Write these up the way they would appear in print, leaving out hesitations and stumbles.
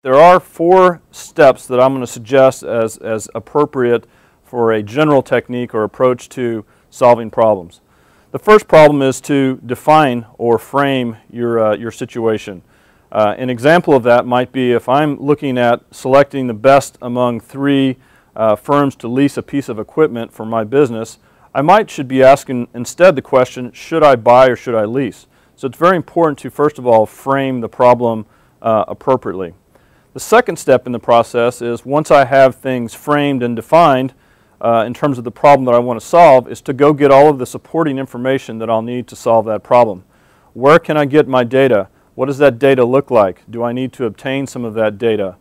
there are 4 steps that I'm going to suggest as appropriate for a general technique or approach to solving problems. The first problem is to define or frame your situation. An example of that might be if I'm looking at selecting the best among 3 firms to lease a piece of equipment for my business, should be asking instead the question, should I buy or should I lease? So it's very important to first of all frame the problem appropriately. The second step in the process is once I have things framed and defined in terms of the problem that I want to solve, is to go get all of the supporting information that I'll need to solve that problem. Where can I get my data? What does that data look like? Do I need to obtain some of that data?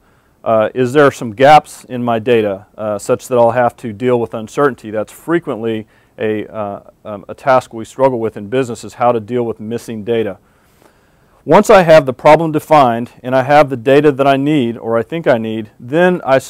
Is there some gaps in my data such that I'll have to deal with uncertainty? That's frequently a task we struggle with in business, is how to deal with missing data. Once I have the problem defined and I have the data that I need or I think I need, then I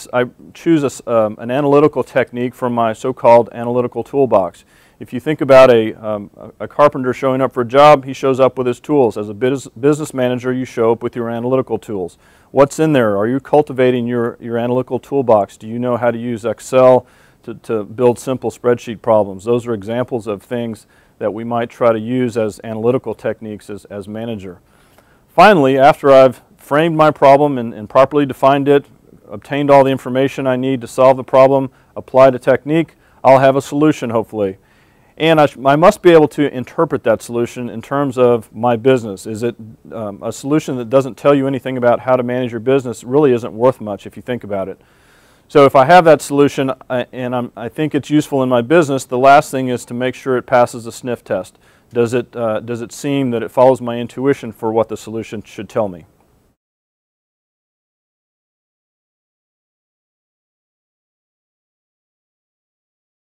choose an analytical technique from my so-called analytical toolbox. If you think about a carpenter showing up for a job, he shows up with his tools. As a business manager, you show up with your analytical tools. What's in there? Are you cultivating your analytical toolbox? Do you know how to use Excel to build simple spreadsheet problems? Those are examples of things that we might try to use as analytical techniques as manager. Finally, after I've framed my problem and properly defined it, obtained all the information I need to solve the problem, applied a technique, I'll have a solution hopefully. And I must be able to interpret that solution in terms of my business. Is it a solution that doesn't tell you anything about how to manage your business? It really isn't worth much if you think about it. So if I have that solution and I think it's useful in my business, the last thing is to make sure it passes the sniff test. Does it seem that it follows my intuition for what the solution should tell me?